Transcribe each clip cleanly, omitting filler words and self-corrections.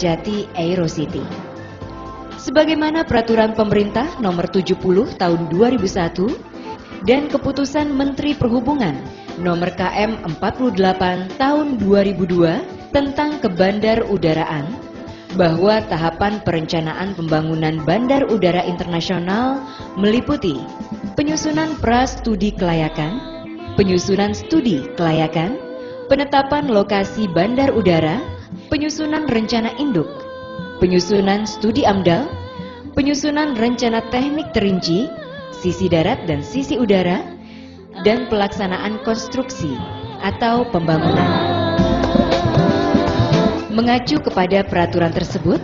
Jati Aerocity. Sebagaimana peraturan pemerintah nomor 70 tahun 2001 dan keputusan Menteri Perhubungan nomor KM 48 tahun 2002 tentang kebandarudaraan, bahwa tahapan perencanaan pembangunan bandar udara internasional meliputi penyusunan pra-studi kelayakan, penyusunan studi kelayakan, penetapan lokasi bandar udara, penyusunan rencana induk, penyusunan studi AMDAL, penyusunan rencana teknik terinci, sisi darat dan sisi udara, dan pelaksanaan konstruksi atau pembangunan. Mengacu kepada peraturan tersebut,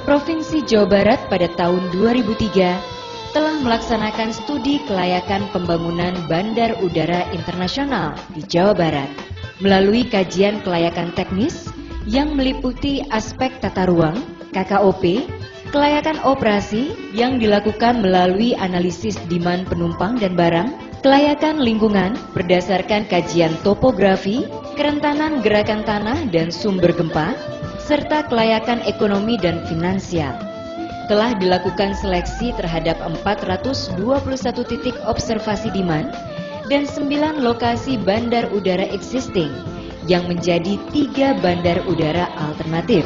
Provinsi Jawa Barat pada tahun 2003 telah melaksanakan studi kelayakan pembangunan bandar udara internasional di Jawa Barat melalui kajian kelayakan teknis yang meliputi aspek tata ruang, KKOP, kelayakan operasi yang dilakukan melalui analisis demand penumpang dan barang, kelayakan lingkungan berdasarkan kajian topografi, kerentanan gerakan tanah dan sumber gempa, serta kelayakan ekonomi dan finansial. Telah dilakukan seleksi terhadap 421 titik observasi demand dan 9 lokasi bandar udara existing yang menjadi 3 bandar udara alternatif,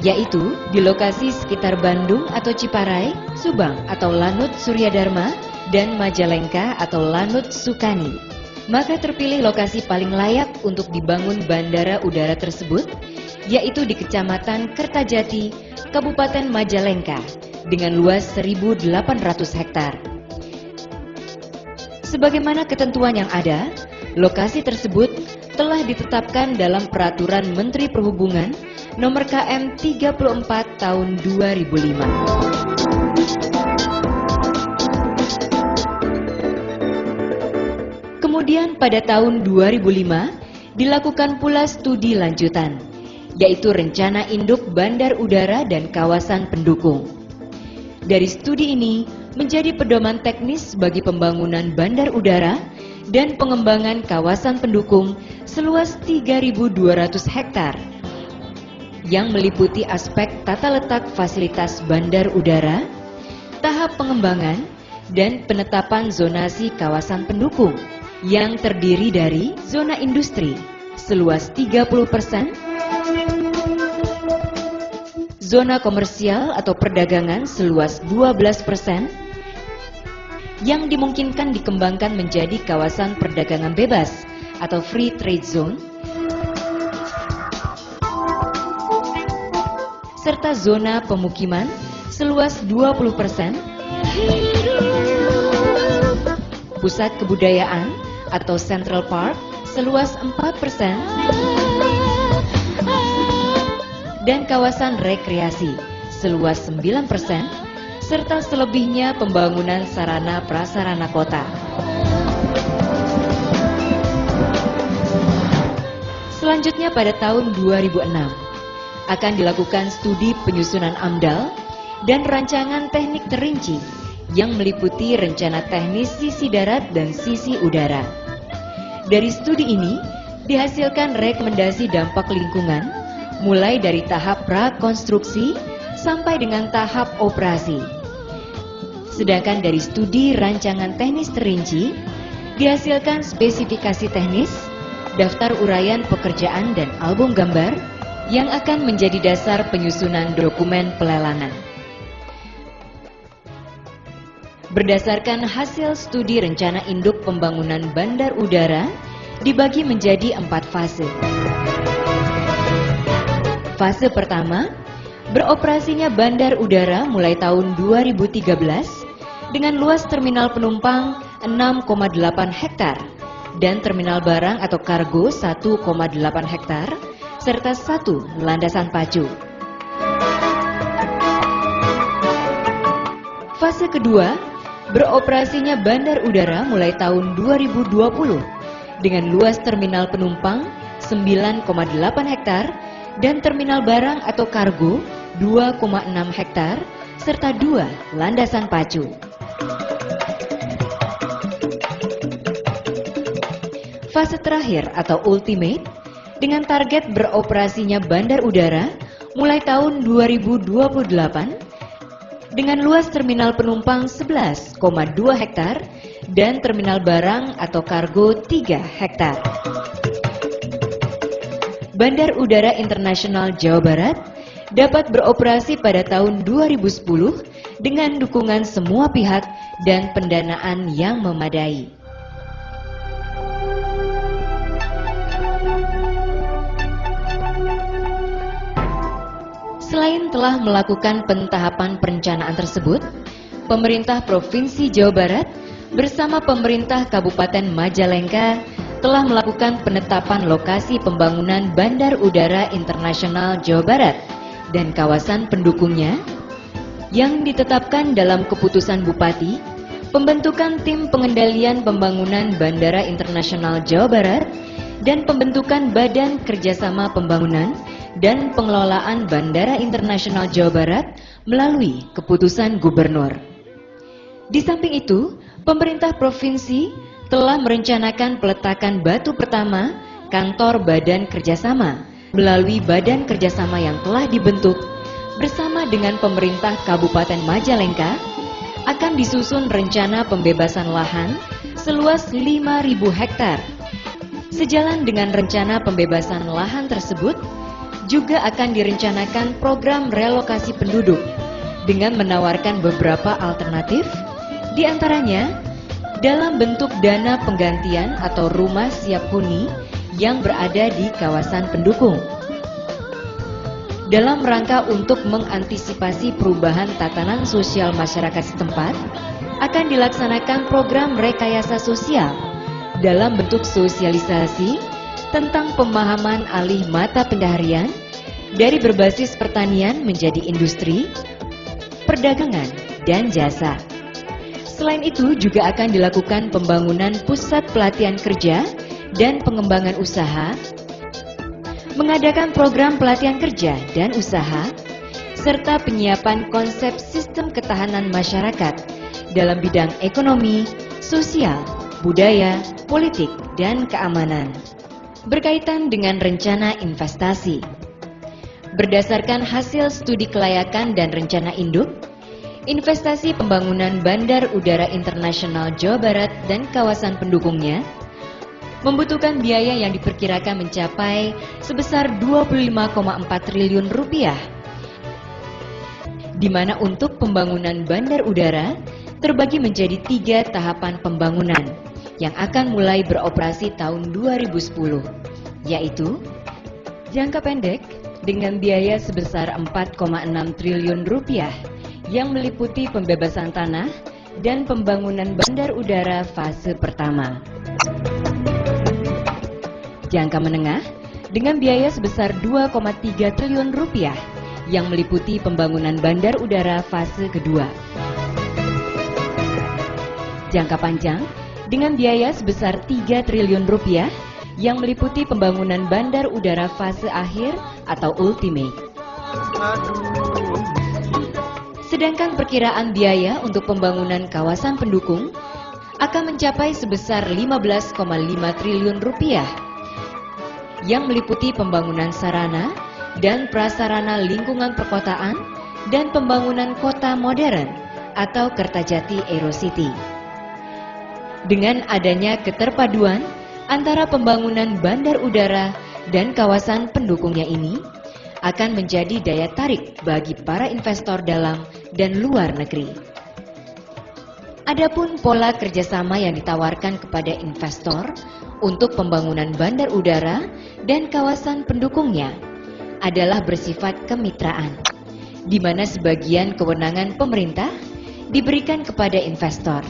yaitu di lokasi sekitar Bandung atau Ciparai, Subang atau Lanut Suryadharma, dan Majalengka atau Lanut Sukani. Maka terpilih lokasi paling layak untuk dibangun bandara udara tersebut, yaitu di Kecamatan Kertajati, Kabupaten Majalengka, dengan luas 1.800 hektar. Sebagaimana ketentuan yang ada, lokasi tersebut telah ditetapkan dalam Peraturan Menteri Perhubungan Nomor KM 34 Tahun 2005. Kemudian pada tahun 2005 dilakukan pula studi lanjutan, yaitu rencana induk bandar udara dan kawasan pendukung. Dari studi ini menjadi pedoman teknis bagi pembangunan bandar udara dan pengembangan kawasan pendukung seluas 3.200 hektar yang meliputi aspek tata letak fasilitas bandar udara, tahap pengembangan, dan penetapan zonasi kawasan pendukung yang terdiri dari zona industri seluas 30%, zona komersial atau perdagangan seluas 12%, yang dimungkinkan dikembangkan menjadi kawasan perdagangan bebas atau free trade zone, serta zona pemukiman seluas 20%, pusat kebudayaan atau Central Park seluas 4%, dan kawasan rekreasi seluas 9%, serta selebihnya pembangunan sarana prasarana kota. Selanjutnya pada tahun 2006 akan dilakukan studi penyusunan AMDAL dan rancangan teknik terinci yang meliputi rencana teknis sisi darat dan sisi udara. Dari studi ini dihasilkan rekomendasi dampak lingkungan mulai dari tahap prakonstruksi sampai dengan tahap operasi. Sedangkan dari studi rancangan teknis terinci dihasilkan spesifikasi teknis, daftar uraian pekerjaan dan album gambar yang akan menjadi dasar penyusunan dokumen pelelangan. Berdasarkan hasil studi rencana induk pembangunan bandar udara dibagi menjadi 4 fase. Fase pertama, beroperasinya bandar udara mulai tahun 2013 dengan luas terminal penumpang 6,8 hektar dan terminal barang atau kargo 1,8 hektar serta 1 landasan pacu. Fase kedua, beroperasinya bandar udara mulai tahun 2020 dengan luas terminal penumpang 9,8 hektar dan terminal barang atau kargo 2,6 hektar serta 2 landasan pacu. Fase terakhir atau ultimate dengan target beroperasinya bandar udara mulai tahun 2028 dengan luas terminal penumpang 11,2 hektar dan terminal barang atau kargo 3 hektar. Bandar Udara Internasional Jawa Barat dapat beroperasi pada tahun 2010 dengan dukungan semua pihak dan pendanaan yang memadai. Selain telah melakukan pentahapan perencanaan tersebut, pemerintah Provinsi Jawa Barat bersama pemerintah Kabupaten Majalengka telah melakukan penetapan lokasi pembangunan Bandar Udara Internasional Jawa Barat dan kawasan pendukungnya yang ditetapkan dalam keputusan Bupati, pembentukan tim pengendalian pembangunan Bandara Internasional Jawa Barat, dan pembentukan Badan Kerjasama Pembangunan dan Pengelolaan Bandara Internasional Jawa Barat melalui keputusan Gubernur. Di samping itu, pemerintah provinsi telah merencanakan peletakan batu pertama kantor Badan Kerjasama melalui Badan Kerjasama yang telah dibentuk bersama dengan pemerintah Kabupaten Majalengka. Akan disusun rencana pembebasan lahan seluas 5.000 hektar. Sejalan dengan rencana pembebasan lahan tersebut, juga akan direncanakan program relokasi penduduk dengan menawarkan beberapa alternatif, diantaranya dalam bentuk dana penggantian atau rumah siap huni yang berada di kawasan pendukung. Dalam rangka untuk mengantisipasi perubahan tatanan sosial masyarakat setempat, akan dilaksanakan program rekayasa sosial dalam bentuk sosialisasi tentang pemahaman alih mata pencaharian dari berbasis pertanian menjadi industri, perdagangan, dan jasa. Selain itu juga akan dilakukan pembangunan pusat pelatihan kerja dan pengembangan usaha, mengadakan program pelatihan kerja dan usaha, serta penyiapan konsep sistem ketahanan masyarakat dalam bidang ekonomi, sosial, budaya, politik, dan keamanan. Berkaitan dengan rencana investasi. Berdasarkan hasil studi kelayakan dan rencana induk, investasi pembangunan Bandar Udara Internasional Jawa Barat dan kawasan pendukungnya membutuhkan biaya yang diperkirakan mencapai sebesar 25,4 triliun rupiah, di mana untuk pembangunan bandar udara terbagi menjadi 3 tahapan pembangunan yang akan mulai beroperasi tahun 2010, yaitu jangka pendek dengan biaya sebesar 4,6 triliun rupiah yang meliputi pembebasan tanah dan pembangunan bandar udara fase pertama. Jangka menengah dengan biaya sebesar 2,3 triliun rupiah yang meliputi pembangunan bandar udara fase kedua. Jangka panjang dengan biaya sebesar 3 triliun rupiah yang meliputi pembangunan bandar udara fase akhir atau ultimate. Sedangkan perkiraan biaya untuk pembangunan kawasan pendukung akan mencapai sebesar 15,5 triliun rupiah yang meliputi pembangunan sarana dan prasarana lingkungan perkotaan dan pembangunan kota modern atau Kertajati Aerocity. Dengan adanya keterpaduan antara pembangunan bandar udara dan kawasan pendukungnya ini akan menjadi daya tarik bagi para investor dalam dan luar negeri. Adapun pola kerjasama yang ditawarkan kepada investor untuk pembangunan bandar udara dan kawasan pendukungnya adalah bersifat kemitraan, di mana sebagian kewenangan pemerintah diberikan kepada investor.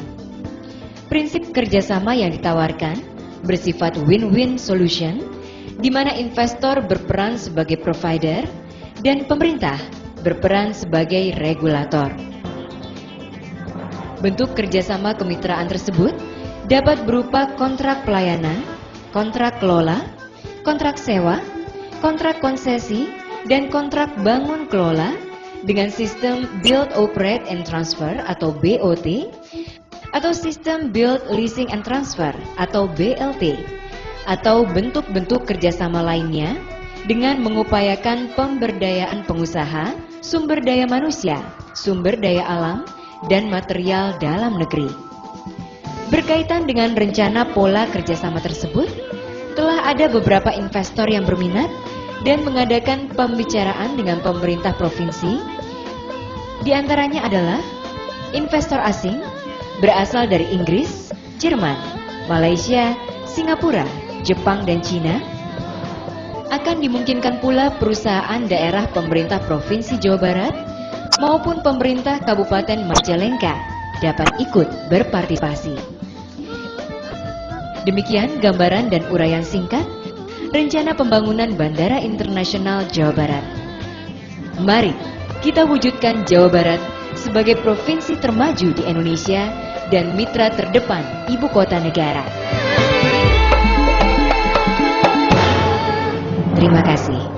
Prinsip kerjasama yang ditawarkan bersifat win-win solution, di mana investor berperan sebagai provider dan pemerintah berperan sebagai regulator. Bentuk kerjasama kemitraan tersebut dapat berupa kontrak pelayanan, kontrak kelola, kontrak sewa, kontrak konsesi, dan kontrak bangun kelola dengan sistem Build, Operate, and Transfer atau BOT, atau sistem Build, Leasing, and Transfer atau BLT, atau bentuk-bentuk kerjasama lainnya dengan mengupayakan pemberdayaan pengusaha, sumber daya manusia, sumber daya alam, dan material dalam negeri. Berkaitan dengan rencana pola kerjasama tersebut, telah ada beberapa investor yang berminat dan mengadakan pembicaraan dengan pemerintah provinsi. Di antaranya adalah investor asing berasal dari Inggris, Jerman, Malaysia, Singapura, Jepang, dan Cina. Akan dimungkinkan pula perusahaan daerah pemerintah Provinsi Jawa Barat maupun pemerintah Kabupaten Majalengka dapat ikut berpartisipasi. Demikian gambaran dan uraian singkat rencana pembangunan Bandara Internasional Jawa Barat. Mari kita wujudkan Jawa Barat sebagai provinsi termaju di Indonesia dan mitra terdepan ibu kota negara. Terima kasih.